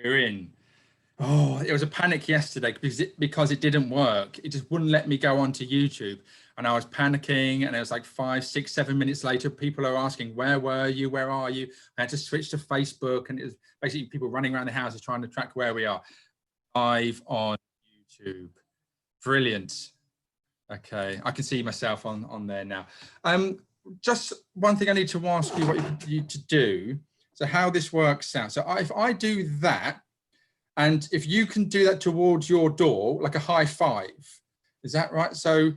We're in. Oh, it was a panic yesterday because it didn't work. It just wouldn't let me go onto YouTube. And I was panicking, and it was like 5, 6, 7 minutes later, people are asking, where were you? Where are you? I had to switch to Facebook, and it was basically people running around the houses trying to track where we are. Live on YouTube. Brilliant. Okay, I can see myself on there now. Just one thing I need to ask you what you to do. So how this works out. So if I do that, and if you can do that towards your door, like a high five, is that right? So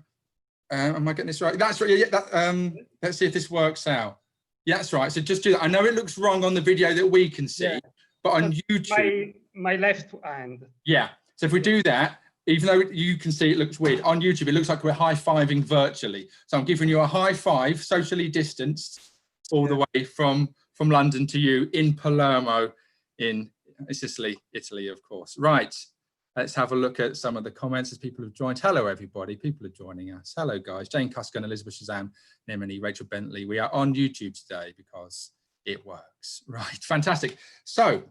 am I getting this right? That's right. Yeah, let's see if this works out. Yeah, that's right. So just do that. I know it looks wrong on the video that we can see, but on YouTube. My left hand. Yeah. So if we do that, even though you can see it looks weird, on YouTube, it looks like we're high-fiving virtually. So I'm giving you a high five, socially distanced, all the way from London to you in Palermo in Sicily, Italy, of course. Right. Let's have a look at some of the comments as people have joined. Hello, everybody. People are joining us. Hello, guys. Jane Cuskin, Elizabeth Shazam, Nemini, Rachel Bentley. We are on YouTube today because it works. Right. Fantastic. So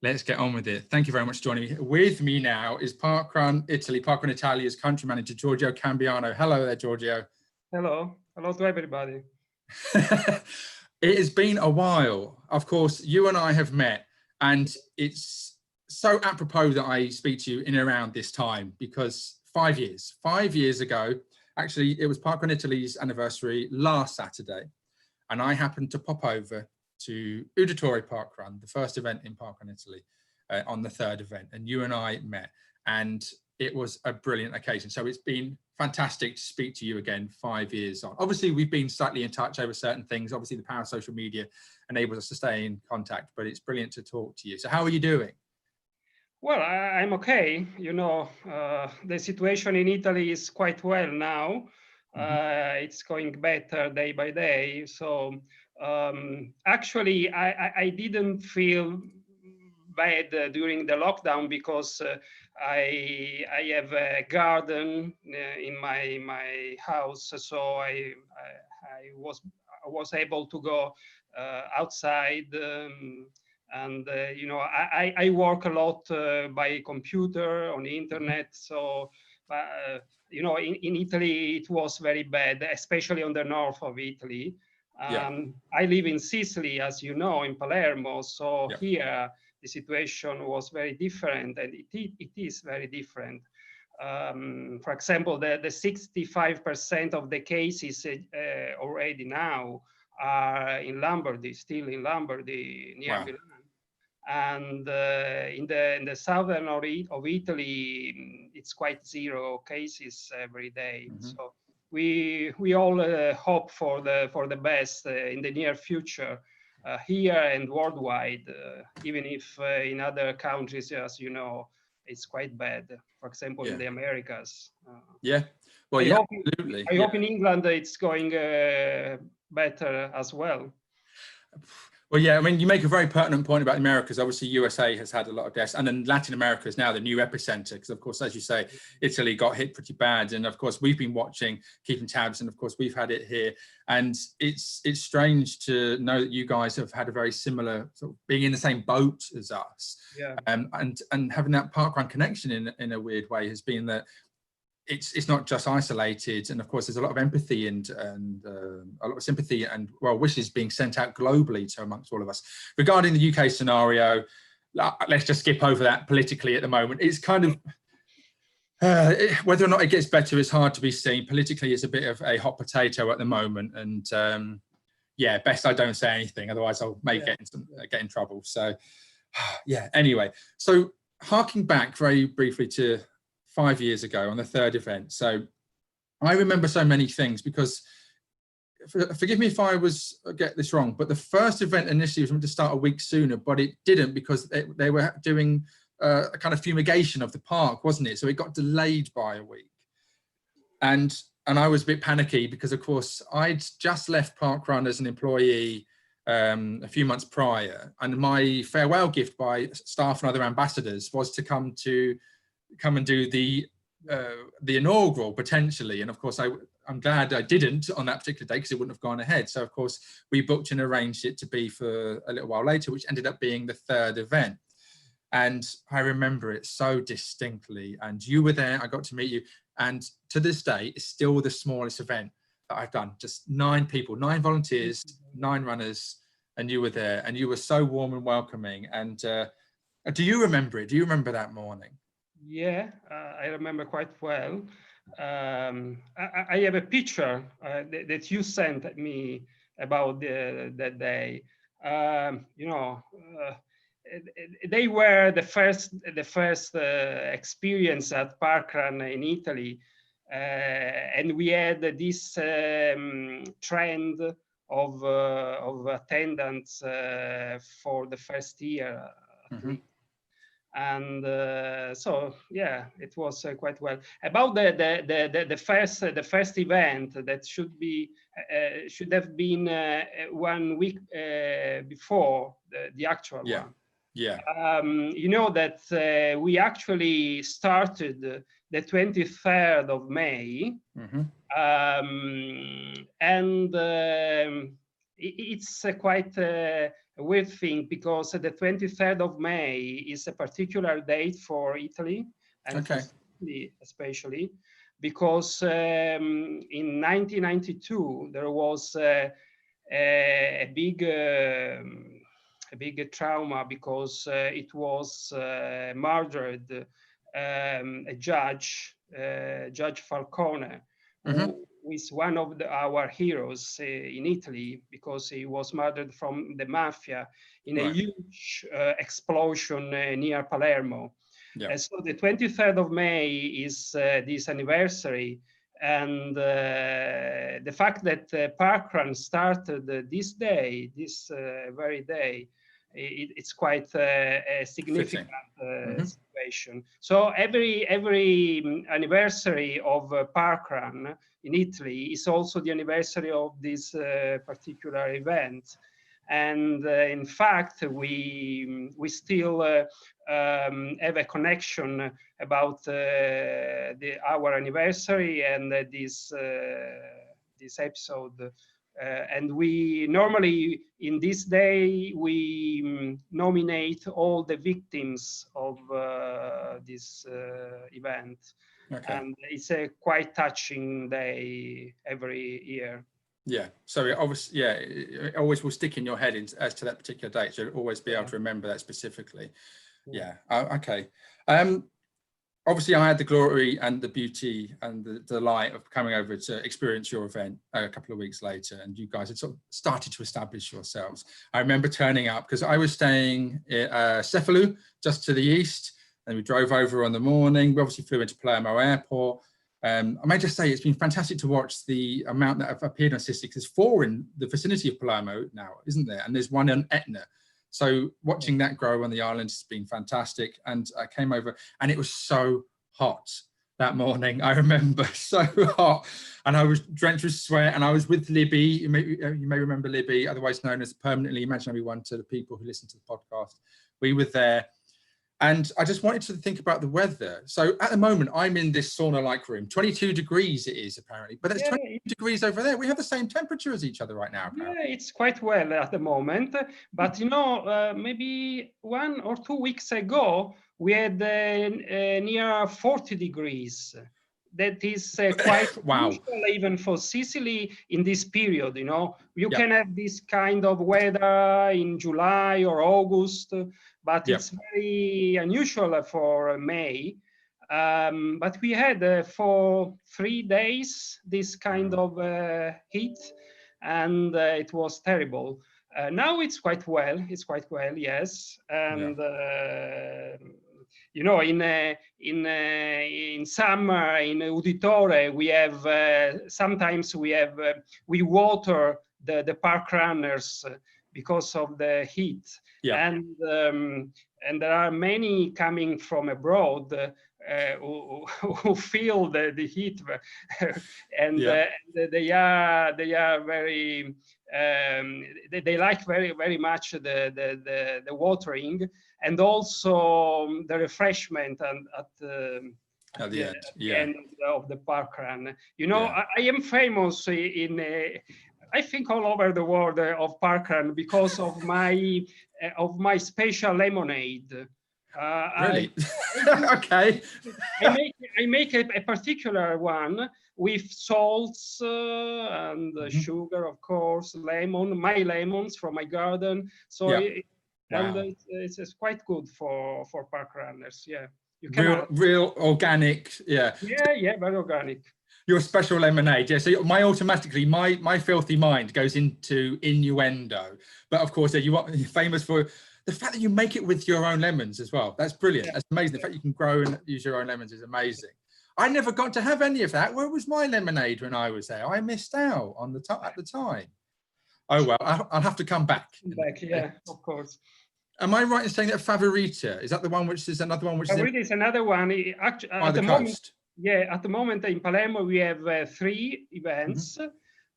let's get on with it. Thank you very much for joining me. With me now is Parkrun Italy, Parkrun Italia's country manager, Giorgio Cambiano. Hello there, Giorgio. Hello. Hello to everybody. It has been a while. Of course, you and I have met, and it's so apropos that I speak to you in and around this time, because 5 years ago, actually, it was Parkrun Italy's anniversary last Saturday, and I happened to pop over to Uditore Parkrun, the first event in Parkrun Italy, on the third event, and you and I met, and it was a brilliant occasion. So it's been fantastic to speak to you again 5 years on. Obviously, we've been slightly in touch over certain things. Obviously, the power of social media enables us to stay in contact, but it's brilliant to talk to you. So how are you doing? Well, I'm okay. You know, the situation in Italy is quite well now. It's going better day by day. So actually, I didn't feel bad during the lockdown because I have a garden in my house, so I was able to go outside. And you know, I work a lot by computer on the internet. So you know, in Italy it was very bad, especially on the north of Italy. I live in Sicily, as you know, in Palermo. So here the situation was very different, and it is very different. For example, the 65% of the cases already now are in Lombardy, still in Lombardy, near Milan. And in the southern of Italy, it's quite 0 cases every day. So we all hope for the best in the near future here and worldwide, even if in other countries, as you know, it's quite bad. For example, in the Americas. Well, absolutely. I hope in England it's going better as well. Well, yeah, I mean, you make a very pertinent point about the Americas. Obviously, USA has had a lot of deaths, and then Latin America is now the new epicenter, because, of course, as you say, Italy got hit pretty bad. And, of course, we've been watching, keeping tabs, and, of course, we've had it here. And it's strange to know that you guys have had a very similar, sort of being in the same boat as us. And having that parkrun connection in a weird way has been that it's not just isolated, and of course there's a lot of empathy and a lot of sympathy and well wishes being sent out globally to amongst all of us. Regarding the UK scenario, let's just skip over that politically at the moment. It's kind of whether or not it gets better is hard to be seen. Politically, it's a bit of a hot potato at the moment, and yeah, best I don't say anything, otherwise I may get in trouble. So yeah, anyway, so harking back very briefly to 5 years ago on the third event. So I remember so many things, because forgive me if I get this wrong, but the first event initially was meant to start a week sooner, but it didn't, because they were doing a kind of fumigation of the park, wasn't it? So it got delayed by a week. And I was a bit panicky because, of course, I'd just left Parkrun as an employee a few months prior, and my farewell gift by staff and other ambassadors was to come and do the inaugural potentially. And of course, I'm glad I didn't on that particular day, because it wouldn't have gone ahead. So of course, we booked and arranged it to be for a little while later, which ended up being the third event. And I remember it so distinctly. And you were there, I got to meet you. And to this day, it's still the smallest event that I've done. Just 9 people, 9 volunteers, 9 runners, and you were there. And you were so warm and welcoming. And do you remember it? Do you remember that morning? Yeah, I remember quite well. I have a picture that you sent me about that day. You know, they were the first experience at parkrun in Italy, and we had this trend of attendance for the first year at least. And so yeah, it was quite well. About the first event that should have been 1 week before the actual one. Yeah. You know that we actually started the 23rd of May, and it's quite a weird thing, because the 23rd of May is a particular date for Italy, and for Sicily especially, because in 1992 there was a big trauma, because it was murdered a judge, Judge Falcone, who is one of our heroes in Italy, because he was murdered from the mafia in a huge explosion near Palermo. So the 23rd of May is this anniversary, and the fact that parkrun started this day, this very day, it's quite a significant situation. So every anniversary of parkrun in Italy is also the anniversary of this particular event. And in fact, we still have a connection about our anniversary and this episode. And we normally, in this day, we nominate all the victims of this event. And it's a quite touching day every year. Yeah, so it obviously, it always will stick in your head as to that particular date. So you'll always be able to remember that specifically. Yeah. Okay. Obviously, I had the glory and the beauty and the delight of coming over to experience your event a couple of weeks later, and you guys had sort of started to establish yourselves. I remember turning up because I was staying at Cefalù, just to the east, and we drove over on the morning. We obviously flew into Palermo Airport. I may just say it's been fantastic to watch the amount that have appeared on Sicily. There's 4 in the vicinity of Palermo now, isn't there? And there's 1 on Etna. So watching that grow on the island has been fantastic. And I came over and it was so hot that morning. I remember, so hot. And I was drenched with sweat, and I was with Libby. You may remember Libby, otherwise known as Permanently Imaginary One to the people who listen to the podcast. We were there. And I just wanted to think about the weather. So at the moment, I'm in this sauna-like room. 22 degrees it is, apparently. But it's 22 degrees over there. We have the same temperature as each other right now, apparently. Yeah, it's quite well at the moment. But, you know, maybe 1 or 2 weeks ago, we had near 40 degrees. That is quite unusual even for Sicily in this period, you know. You can have this kind of weather in July or August, but it's very unusual for May. But we had for 3 days this kind of heat, and it was terrible. Now it's quite well. It's quite well, yes. And you know, in summer in Uditore, we have sometimes we water the park runners because of the heat, and there are many coming from abroad who feel the heat, and they are very they like very much the watering, and also the refreshment and at the end of the park run. You know, I am famous in I think all over the world of parkrun because of my special lemonade. Really? I Okay. I make a particular one with salts and sugar, of course, lemon, my lemons from my garden. So Yeah. and Wow. it's quite good for park runners. Yeah, you can Real, add. real organic. Yeah. Yeah, very organic. Your special lemonade. Yeah. So my filthy mind goes into innuendo. But of course, you're famous for the fact that you make it with your own lemons as well. That's brilliant. Yeah. That's amazing. The fact you can grow and use your own lemons is amazing. I never got to have any of that. Where was my lemonade when I was there? I missed out on at the time. Oh well, I'll have to come back. Back, yeah, of course. Am I right in saying that Favorita is that the one which is another one which Favorita is another one. Actually, by at the the moment, coast? yeah, at the moment in Palermo we have 3 events,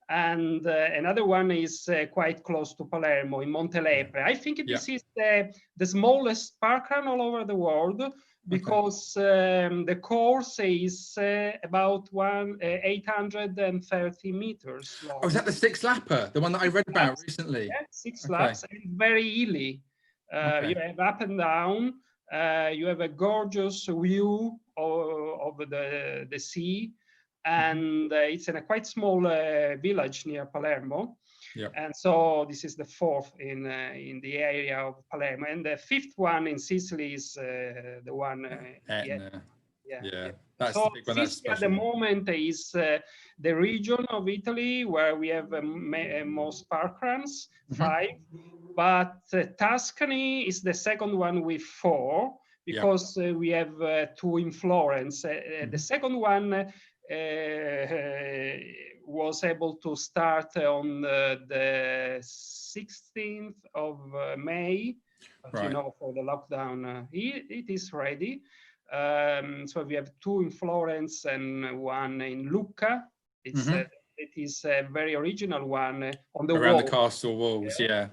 and another one is quite close to Palermo in Montelepre. I think this is the smallest parkrun all over the world, because the course is about 830 meters long. Oh, is that the 6-lapper, the one that I read about recently? Yeah, 6 laps, and very hilly. You have up and down. You have a gorgeous view of the sea, and it's in a quite small village near Palermo. Yeah. And so this is the 4th in the area of Palermo, and the 5th one in Sicily is the one. Yeah. That's so the big one. That's Sicily at special. the moment is the region of Italy where we have most parkruns, 5. But Tuscany is the second one with 4, because we have 2 in Florence. The second one was able to start on the 16th of May, but you know, for the lockdown, it is ready. So we have 2 in Florence and 1 in Lucca. It is a very original one on the around wall. the castle walls. Yeah.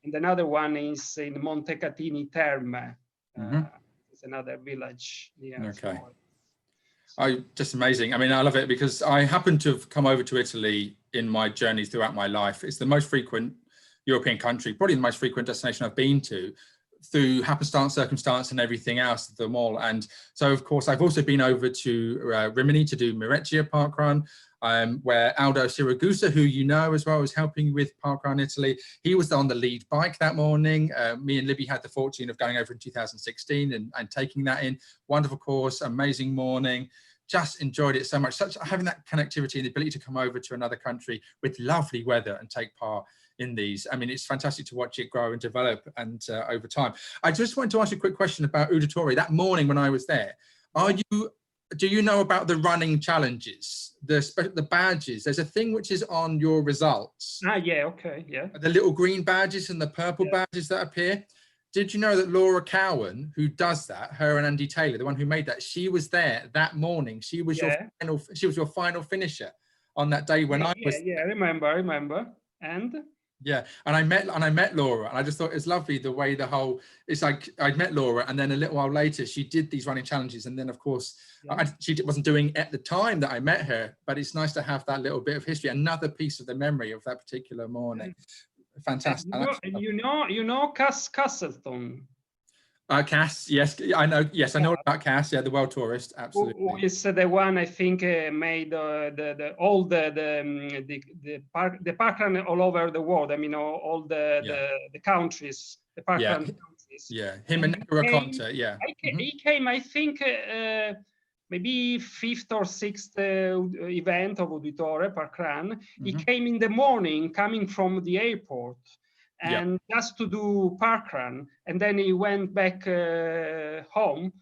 And another one is in Montecatini Terme. It's another village near Florence. Just amazing. I mean, I love it because I happen to have come over to Italy in my journeys throughout my life. It's the most frequent European country, probably the most frequent destination I've been to, through happenstance, circumstance, and everything else, them all. And so, of course, I've also been over to Rimini to do Murecchia Parkrun, where Aldo Siragusa, who you know as well, was helping with Parkrun Italy. He was on the lead bike that morning. Me and Libby had the fortune of going over in 2016 and taking that in. Wonderful course, amazing morning. Just enjoyed it so much. Having that connectivity and the ability to come over to another country with lovely weather and take part in these. I mean, it's fantastic to watch it grow and develop and over time. I just wanted to ask you a quick question about Uditore. That morning when I was there, do you know about the running challenges, the badges? There's a thing which is on your results. The little green badges and the purple badges that appear. Did you know that Laura Cowan, who does that, her and Andy Taylor, the one who made that, she was there that morning. She was your final finisher on that day when I was. I remember. And I met Laura, and I just thought it's lovely the way it's like I'd met Laura, and then a little while later she did these running challenges, and then of course she wasn't doing at the time that I met her, but it's nice to have that little bit of history, another piece of the memory of that particular morning. Fantastic. And you know Cass Castleton. Cass, yes, I know. Yes, I know about Cass. Yeah, the world tourist, absolutely. Who is the one I think made the parkrun all over the world. I mean, all the countries, the parkrun countries. Yeah, him and Raconta. Yeah, he came. I think maybe 5th or 6th event of Uditore Parkrun. He came in the morning, coming from the airport. And just to do parkrun, and then he went back home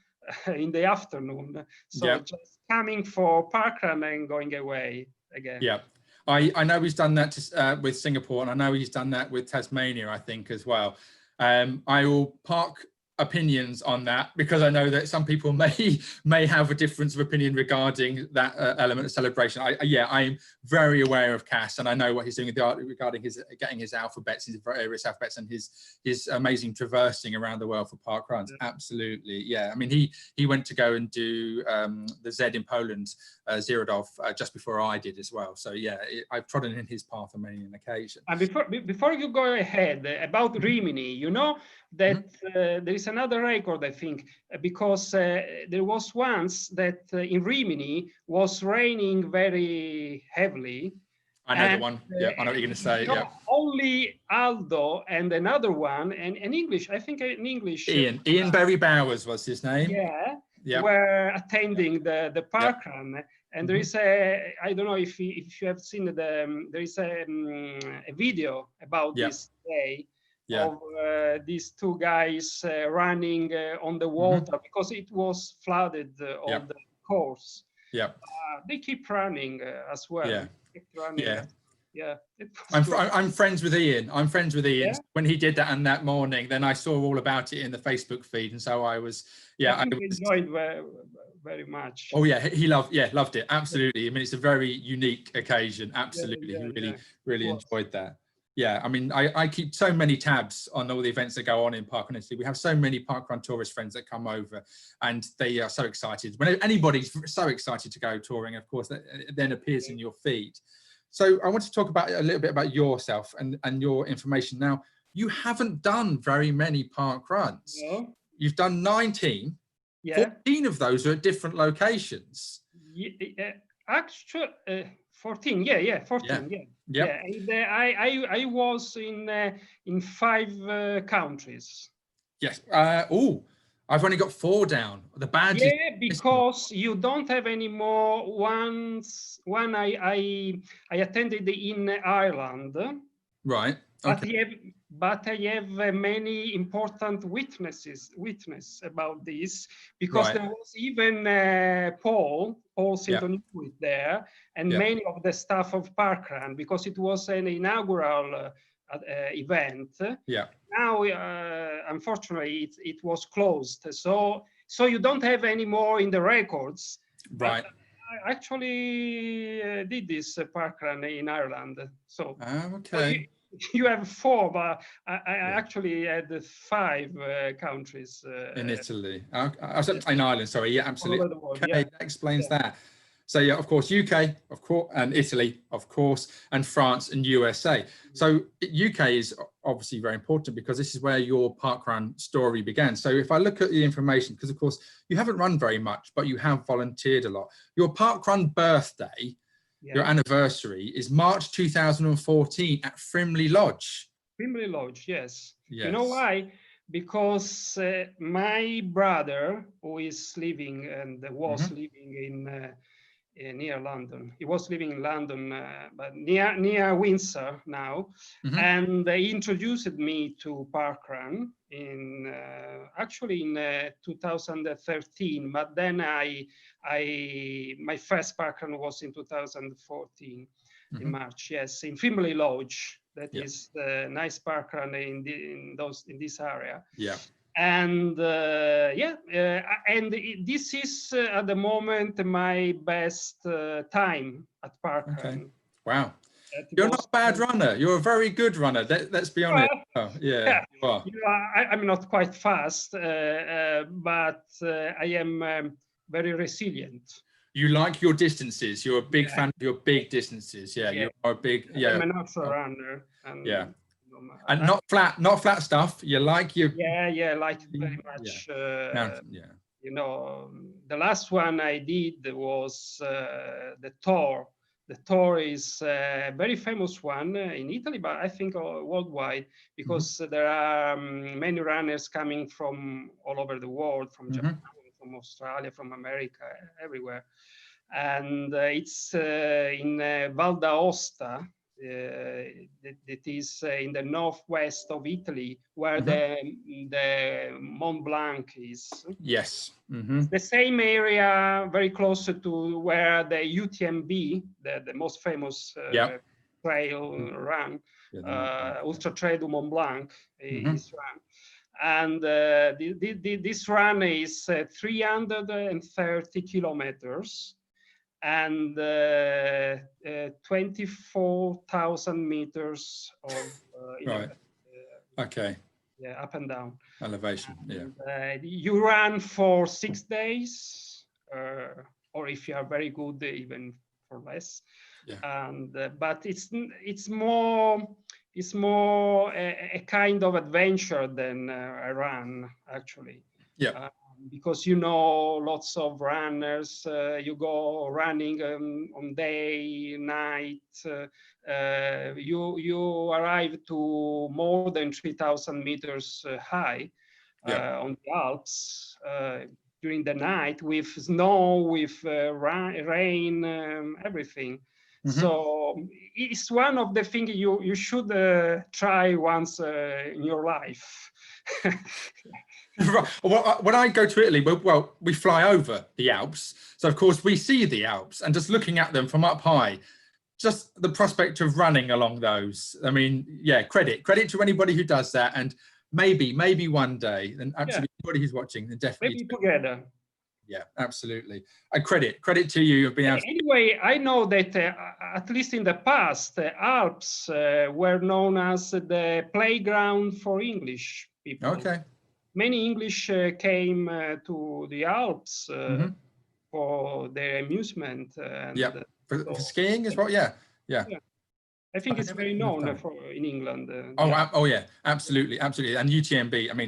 in the afternoon. So just coming for parkrun and going away again. Yeah, I know he's done that with Singapore, and I know he's done that with Tasmania, I think, as well. I will park opinions on that because I know that some people may have a difference of opinion regarding that element of celebration. I'm very aware of Cass, and I know what he's doing regarding getting his alphabets, his various alphabets, and his amazing traversing around the world for park runs. Absolutely, yeah. I mean, he went to go and do the Z in Poland, Zerodolf, just before I did as well. So yeah, I've trodden in his path on many an occasion. And before you go ahead about Rimini, you know, that there is another record, I think, because there was once that in Rimini was raining very heavily. I know the one. Yeah, I know what you're going to say. Yeah. Only Aldo and another one, and in English, I think in English. Ian Berry Bowers was his name. Yeah, were attending the parkrun. And there is I don't know if you have seen there is a video about this day of these two guys running on the water because it was flooded all the course. Yeah. They keep running as well. Yeah. Keep running. Yeah. I'm friends with Ian. I'm friends with Ian. Yeah? When he did that on that morning, then I saw all about it in the Facebook feed, and so I was, I enjoyed very much. Oh yeah, he loved it. Absolutely. I mean, it's a very unique occasion. Absolutely, he really enjoyed that. Yeah, I mean, I keep so many tabs on all the events that go on in Parkrun Italy. We have so many parkrun tourist friends that come over, and they are so excited. When anybody's so excited to go touring, of course, that then appears in your feed. So I want to talk about a little bit about yourself and your information. Now, you haven't done very many parkruns. No. You've done 19. 14 of those are at different locations. Actually, 14. 14. Yeah. And, I was in 5 countries. Yes. I've only got 4 down. The badge. Yeah, because you don't have any more. One I attended in Ireland. Right. Okay. But I have many important witness about this, because there was even Paul St. there, and many of the staff of Parkrun, because it was an inaugural event. Yeah. Now, unfortunately, it was closed. So you don't have any more in the records. Right. I actually did this parkrun in Ireland. So okay. You have 4, but I actually had 5 countries in Italy. In Ireland, sorry. Yeah, absolutely. Okay, that explains that. So yeah, of course, UK, of course, and Italy, of course, and France and USA. So UK is obviously very important because this is where your parkrun story began. So if I look at the information, because of course you haven't run very much, but you have volunteered a lot. Your parkrun birthday, your anniversary, is March 2014 at Frimley Lodge. Frimley Lodge, yes. You know why? Because my brother, who is living and was living near London. He was living in London, but near Windsor now. And he introduced me to parkrun actually in 2013. But then my first parkrun was in 2014 in March. Yes, in Frimley Lodge. That is the nice parkrun in this area. Yeah. And and this is at the moment my best time at parkrun. Okay. Wow. You're not a bad runner. You're a very good runner. Let's be honest. You are. I'm not quite fast, but I am very resilient. You like your distances. You're a big fan of your big distances. Yeah, you are a big. I'm an ultra runner. And, and not flat stuff. You like your. Like very much. You know, the last one I did was the Tor. The Tor is a very famous one in Italy, but I think worldwide, because there are many runners coming from all over the world, from Japan, from Australia, from America, everywhere. And it's in Val d'Aosta. That is in the northwest of Italy, where the Mont Blanc is. Yes. It's the same area, very close to where the UTMB, the most famous trail run, Ultra Trail du Mont Blanc, is run. And this run is 330 kilometers. And 24,000 meters of up and down elevation. And, you run for 6 days, or if you are very good, even for less. And but it's more it's more a kind of adventure than a run, actually. Yeah. Because you know lots of runners, you go running on day, night. You arrive to more than 3,000 meters high Yeah. on the Alps during the night with snow, with rain, everything. So it's one of the things you should try once in your life. When I go to Italy, well, we fly over the Alps. So, of course, we see the Alps, and just looking at them from up high, just the prospect of running along those. I mean, yeah, credit to anybody who does that. And maybe one day, and absolutely anybody who's watching, then definitely maybe together. Yeah, absolutely. I credit to you of being able to... Anyway, I know that at least in the past, the Alps were known as the playground for English people. Okay. Many English came to the Alps for their amusement. Yeah, for skiing as well. Yeah. I think it's very known in England. Oh yeah, absolutely. And UTMB. I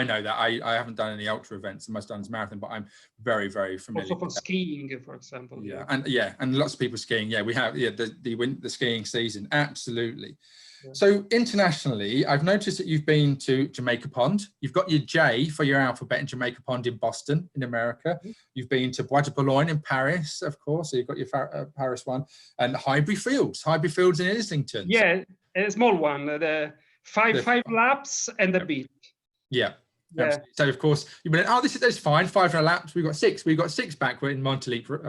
know that. I haven't done any ultra events. The most done is marathon, but I'm very familiar. Also for skiing, for example. Yeah, and lots of people skiing. Yeah, we have the skiing season. Absolutely. Yeah. So internationally, I've noticed that you've been to Jamaica Pond. You've got your J for your alphabet in Jamaica Pond in Boston, in America. You've been to Bois de Boulogne in Paris, of course. So you've got your Paris one, and Highbury Fields in Islington. Yeah, a small one. The five laps and a bit. Yeah. Absolutely. So of course you've been. Oh, that's fine. 5 laps. We've got 6. We've got 6 back. We're in Montalegre.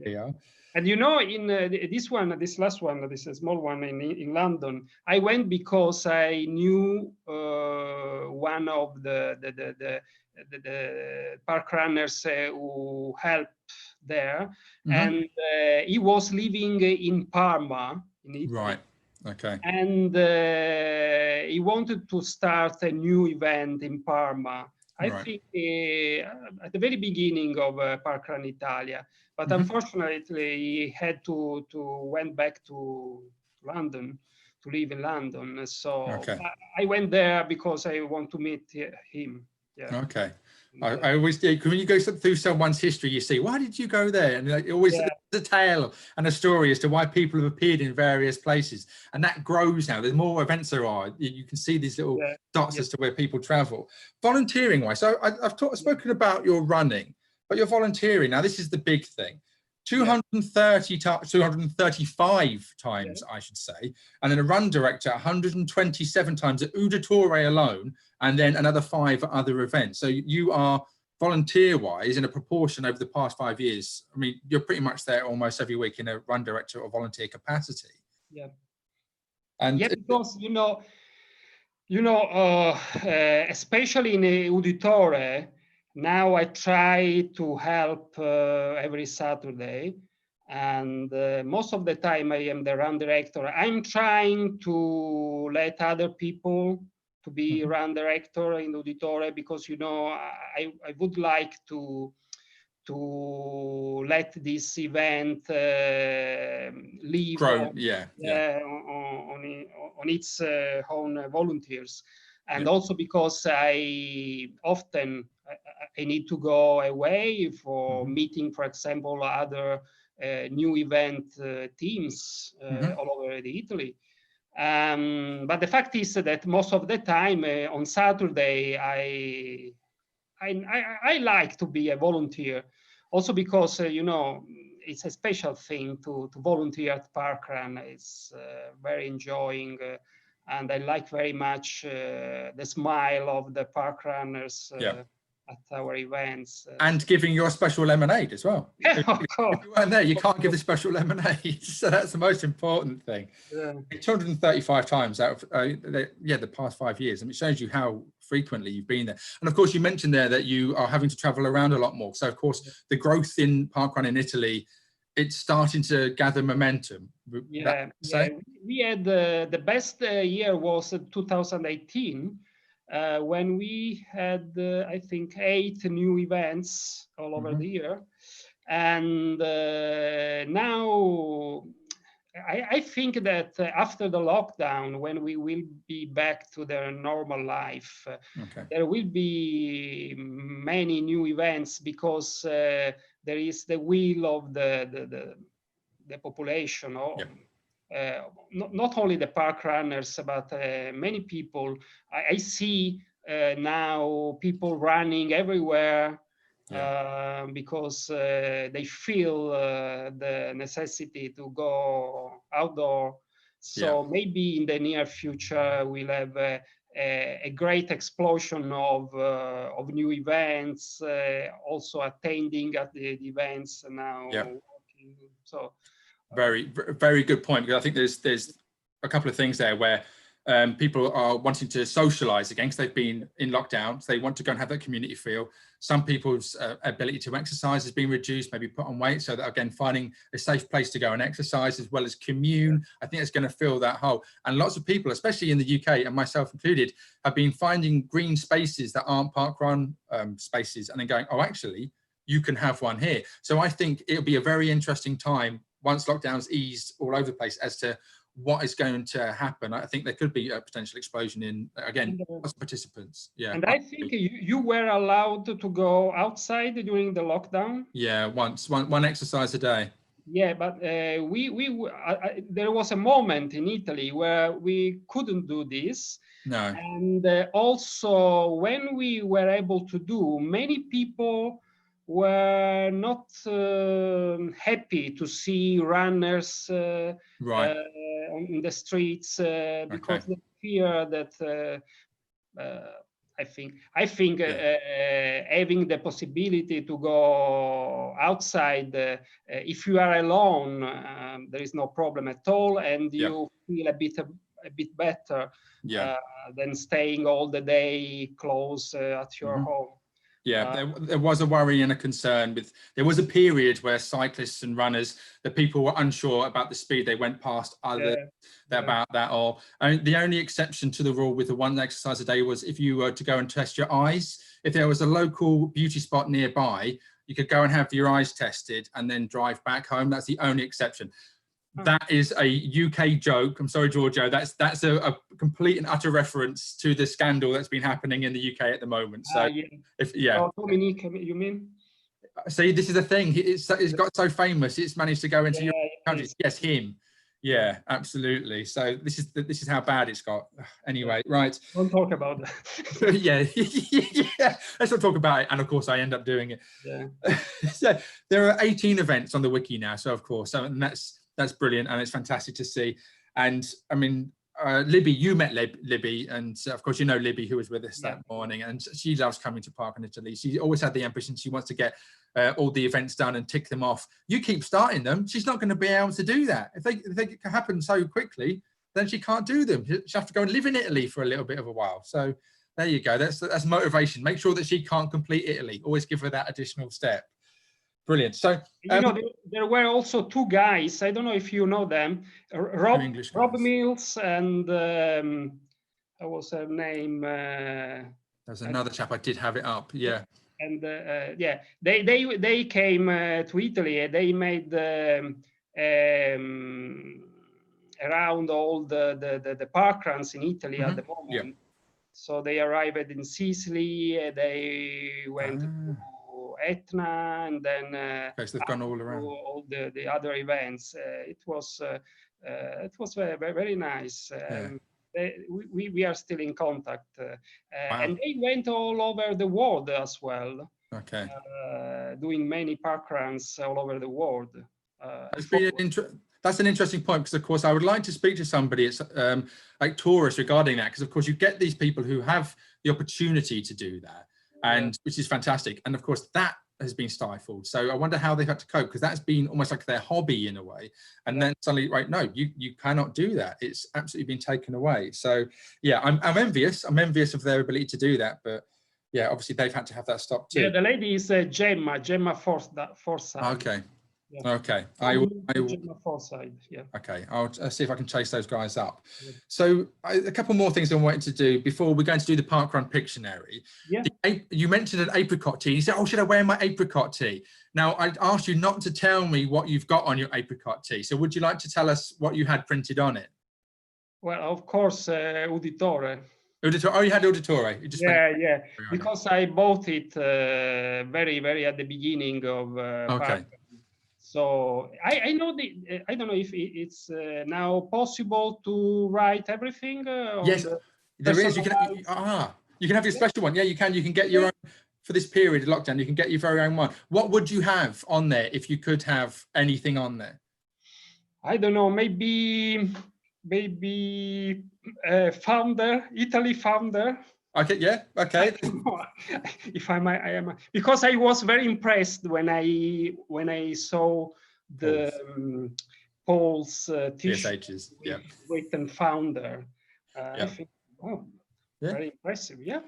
Yeah. And you know, in this last one, this small one in London, I went because I knew one of the park runners who helped there, and he was living in Parma, in Italy. Right. Okay. And he wanted to start a new event in Parma. I think at the very beginning of Parkrun Italia, but unfortunately he had to went back to London, to live in London. So I went there because I want to meet him. Yeah. Okay. I always do. When you go through someone's history, you see, why did you go there? And it always there's a tale and a story as to why people have appeared in various places. And that grows now. There's more events there are. You can see these little dots as to where people travel. Volunteering wise, so I've spoken about your running, but your volunteering. Now, this is the big thing. 235 times, I should say, and then a run director 127 times at Uditore alone, and then another 5 at other events. So you are volunteer-wise in a proportion over the past 5 years. I mean, you're pretty much there almost every week in a run director or volunteer capacity. Yeah, and because especially in Uditore. Now I try to help every Saturday, and most of the time I am the run director. I'm trying to let other people to be run director in Uditore because I would like to let this event live on its own volunteers. And also because I often need to go away for meeting, for example, other new event teams all over Italy. But the fact is that most of the time on Saturday, I like to be a volunteer, also because it's a special thing to volunteer at parkrun. It's very enjoying. And I like very much the smile of the park runners at our events. And giving your special lemonade as well. Yeah, of course. If you weren't there, you can't give the special lemonade. So that's the most important thing. Yeah. 235 times out of the past 5 years. And it shows you how frequently you've been there. And of course, you mentioned there that you are having to travel around a lot more. So of course, the growth in parkrun in Italy, it's starting to gather momentum. We had the best year was 2018 when we had I think 8 new events all over the year, and now I think that after the lockdown, when we will be back to the normal life, Okay. there will be many new events, because there is the will of the population, or not only the park runners, but many people. I see now people running everywhere. Because they feel the necessity to go outdoor. So maybe in the near future we'll have a great explosion of new events, also attending at the events now. So very good point, because I think there's a couple of things there where people are wanting to socialize again because they've been in lockdown, so they want to go and have that community feel. Some people's ability to exercise has been reduced, maybe put on weight, so that again finding a safe place to go and exercise as well as commune, I think it's going to fill that hole. And lots of people, especially in the UK and myself included, have been finding green spaces that aren't parkrun spaces, and then going, oh, actually you can have one here. So I think it'll be a very interesting time once lockdowns eased all over the place as to what is going to happen. I think there could be a potential explosion in, again, participants. And I think you were allowed to go outside during the lockdown. One exercise a day. Yeah, but there was a moment in Italy where we couldn't do this. No. And also when we were able to do, many people were not happy to see runners in the streets, because they fear that I think having the possibility to go outside, if you are alone, there is no problem at all, and you feel a bit better than staying all the day close at your home. There was a worry and a concern there was a period where cyclists and runners, the people were unsure about the speed they went past about that. Or the only exception to the rule with the one exercise a day was if you were to go and test your eyes. If there was a local beauty spot nearby, you could go and have your eyes tested and then drive back home. That's the only exception. That is a UK joke. I'm sorry, Giorgio. That's a complete and utter reference to the scandal that's been happening in the UK at the moment. So, Dominique, you mean? See, this is the thing. It's got so famous. It's managed to go into your countries. Yes, him. Yeah, absolutely. So this is how bad it's got. Anyway, right. Don't talk about that. yeah. Let's not talk about it. And of course, I end up doing it. So there are 18 events on the wiki now. So of course, and that's brilliant, and it's fantastic to see. And I mean, Libby, you met Libby, and of course you know Libby, who was with us that morning, and she loves coming to Park in Italy. She always had the ambition. She wants to get all the events done and tick them off. You keep starting them, she's not going to be able to do that. If they happen so quickly, then she can't do them. She'll have to go and live in Italy for a little bit of a while. So there you go. That's motivation. Make sure that she can't complete Italy. Always give her that additional step. Brilliant. So there were also two guys. I don't know if you know them. Rob Mills and what was her name? There's another chap. I did have it up. Yeah. And they came to Italy. They made around all the parkruns in Italy at the moment. So they arrived in Sicily. They went to Etna, and then they've gone all around all the other events. It was very, very nice. We are still in contact, and they went all over the world as well. Doing many parkruns all over the world. That's an interesting point, because of course I would like to speak to somebody like tourists regarding that, because of course you get these people who have the opportunity to do that, and which is fantastic, and of course that has been stifled. So I wonder how they've had to cope, because that's been almost like their hobby in a way, and then suddenly, right, no, you cannot do that. It's absolutely been taken away. So yeah, I'm envious of their ability to do that, but yeah, obviously they've had to have that stopped too. Yeah, the lady is Gemma Forsyth. Okay. Yeah. Okay, Foresight. Yeah. Okay, I'll see if I can chase those guys up. Yeah. So a couple more things I wanted to do before we're going to do the parkrun Pictionary. Yeah. You mentioned an apricot tea. You said, "Oh, should I wear my apricot tea?" Now, I asked you not to tell me what you've got on your apricot tea. So would you like to tell us what you had printed on it? Well, of course, Uditore. Uditore. Oh, you had Uditore. You just Yeah, because I bought it very at the beginning of okay. parkrun. So I know I don't know if it's now possible to write everything. Yes, there is. You can have your special one. Yeah, you can. You can get your own for this period of lockdown. You can get your very own one. What would you have on there if you could have anything on there? I don't know. Maybe founder, Italy founder. Okay. Yeah. Okay. If I am, because I was very impressed when I saw the Paul's T-shirt written founder. I think, wow, very impressive. Yeah.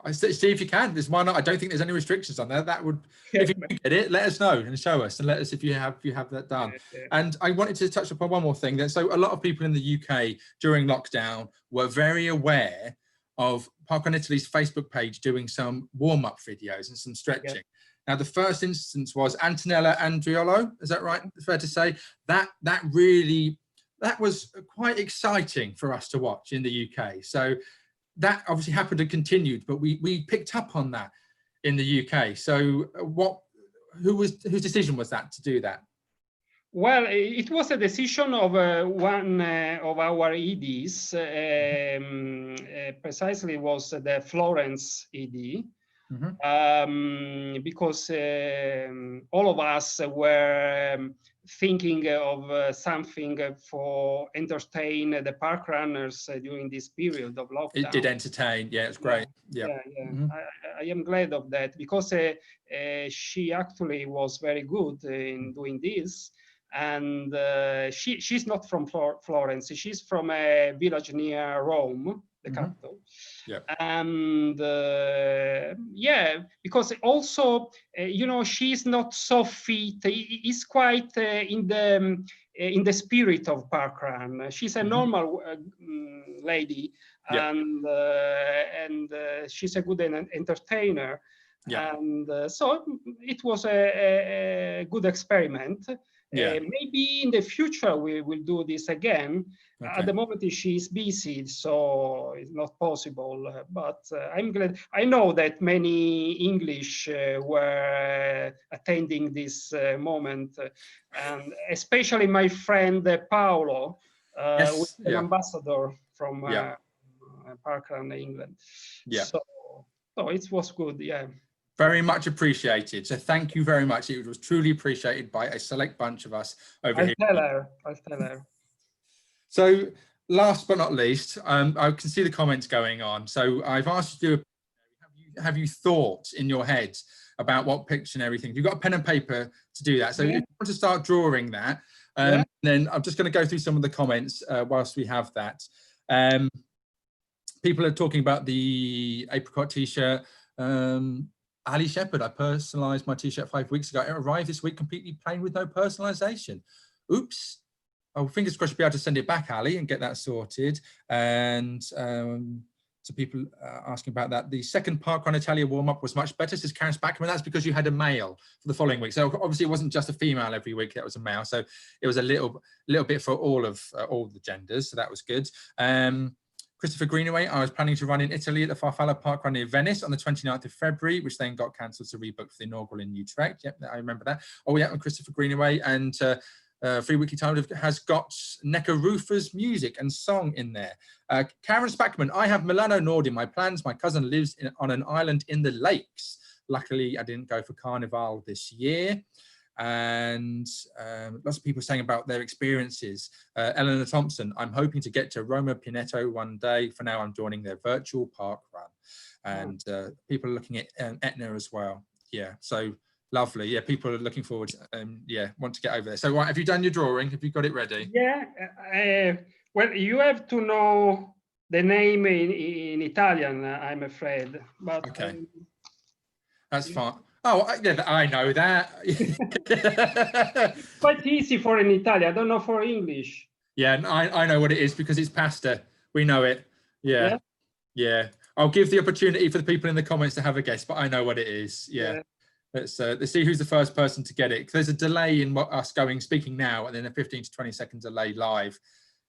I see if you can. There's why not? I don't think there's any restrictions on there. That would, if you get it, let us know and show us, and let us if you have that done. And I wanted to touch upon one more thing. That so a lot of people in the UK during lockdown were very aware of Parkrun Italy's Facebook page doing some warm-up videos and some stretching. Now, the first instance was Antonella Andriolo. Is that right? It's fair to say that was quite exciting for us to watch in the UK. So that obviously happened and continued, but we picked up on that in the UK. So whose decision was that to do that? Well, it was a decision of one of our EDs, precisely was the Florence ED, because all of us were thinking of something for entertain the park runners during this period of lockdown. It did entertain, yeah, it's great. Yeah. I am glad of that, because she actually was very good in doing this. And she's not from Florence, she's from a village near Rome, the capital. Yeah. And because also she's not so fit. It's quite in the spirit of parkrun. She's a normal lady, and she's a good entertainer. And so it was a good experiment. Maybe in the future we will do this again. At the moment she's busy, so it's not possible. But I'm glad. I know that many English were attending this moment, and especially my friend Paolo, who is an ambassador from Parkrun England. So it was good. Yeah. Very much appreciated. So thank you very much. It was truly appreciated by a select bunch of us over here. I'll tell her. So last but not least, I can see the comments going on. So I've asked you to do have you thought in your head about what Pictionary thing? You've got a pen and paper to do that. So if you want to start drawing that, then I'm just going to go through some of the comments whilst we have that. People are talking about the apricot t-shirt. Ali Shepherd, I personalised my t-shirt 5 weeks ago. It arrived this week completely plain with no personalisation. Oops. Oh, fingers crossed you'll be able to send it back, Ali, and get that sorted. And so people asking about that. The second Parkrun Italia warm-up was much better, says Karen Spackman. That's because you had a male for the following week. So obviously it wasn't just a female every week, that was a male. So it was a little bit for all the genders. So that was good. Christopher Greenaway, I was planning to run in Italy at the Farfalla Parkrun near Venice on the 29th of February, which then got cancelled to rebook for the inaugural in Utrecht. Yep, I remember that. Oh yeah, and Christopher Greenaway, and Free Weekly Time has got Necker Roofer's music and song in there. Karen Spackman, I have Milano Nord in my plans. My cousin lives on an island in the lakes. Luckily, I didn't go for Carnival this year. And lots of people saying about their experiences. Eleanor Thompson, I'm hoping to get to Roma Pineto one day. For now, I'm joining their virtual park run. And people are looking at Etna as well. Yeah, so lovely. Yeah, people are looking forward to, want to get over there. So right, have you done your drawing? Have you got it ready? Yeah, well, you have to know the name in Italian, I'm afraid. But okay. That's fine. Oh, yeah, I know that. Quite easy for an Italian. I don't know for English. Yeah, and I know what it is because it's pasta. We know it. Yeah, Yeah. yeah. I'll give the opportunity for the people in the comments to have a guess, but I know what it is. Yeah. Yeah. Let's see who's the first person to get it. There's a delay in us speaking now, and then a 15 to 20 second delay live.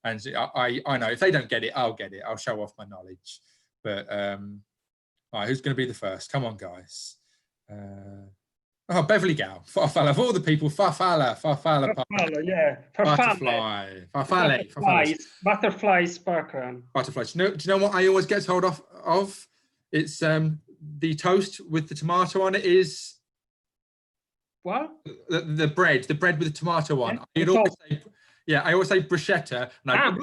And I know if they don't get it, I'll get it. I'll show off my knowledge. But all right, who's going to be the first? Come on, guys. Oh, Beverly Gal, farfalla. Of all the people, farfalla. Farfalla, yeah. Butterfly, farfalle. Butterflies parkrun. Butterflies. Do you know what I always get told off of? It's the toast with the tomato on it is What? the bread with the tomato on. Yeah, I always say bruschetta. And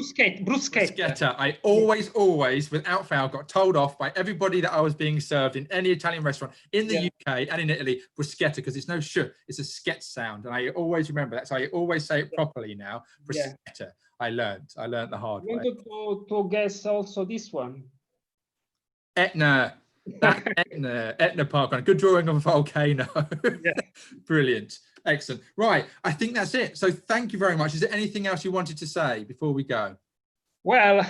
bruschetta. I always, without fail, got told off by everybody that I was being served in any Italian restaurant in the UK and in Italy, bruschetta, because it's no sh, it's a sket sound. And I always remember that. So I always say it properly now. Bruschetta. Yeah. I learned the hard way. I wanted to guess also this one. Etna. Etna parkrun. Good drawing of a volcano. Yeah. Brilliant. Excellent. Right. I think that's it. So thank you very much. Is there anything else you wanted to say before we go? Well,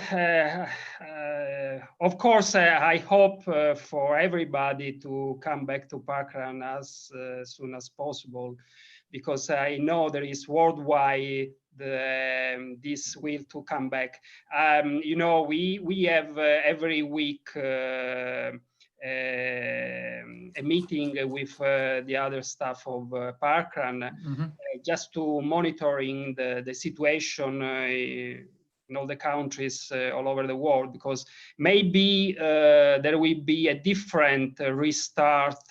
of course, I hope for everybody to come back to parkrun as soon as possible, because I know there is worldwide this will to come back. You know, we have every week a meeting with the other staff of parkrun, just to monitoring the situation in all the countries all over the world, because maybe there will be a different restart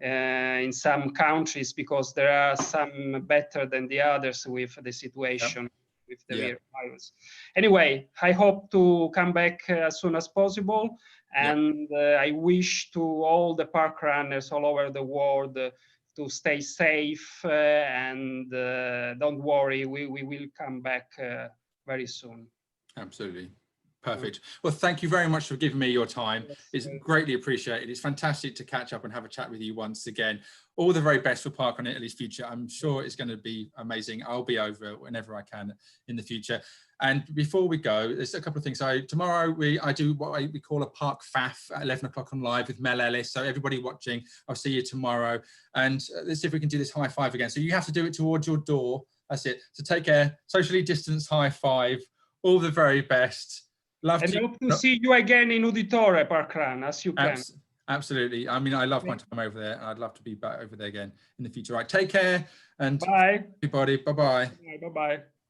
in some countries, because there are some better than the others with the situation with the virus. Anyway, I hope to come back as soon as possible. And I wish to all the park runners all over the world to stay safe and don't worry, we will come back very soon. Absolutely. Perfect. Well, thank you very much for giving me your time. It's greatly appreciated. It's fantastic to catch up and have a chat with you once again. All the very best for Parkrun Italy's future. I'm sure it's going to be amazing. I'll be over whenever I can in the future. And before we go, there's a couple of things. So tomorrow I do what we call a Park Faff at 11 o'clock on live with Mel Ellis. So everybody watching, I'll see you tomorrow. And let's see if we can do this high five again. So you have to do it towards your door. That's it. So take care. Socially distanced high five. All the very best. Love and hope to see you again in Uditore Parkrun as you can. Absolutely. I mean, I love my time over there, and I'd love to be back over there again in the future. Right, take care, and bye, everybody. Bye-bye. Bye-bye.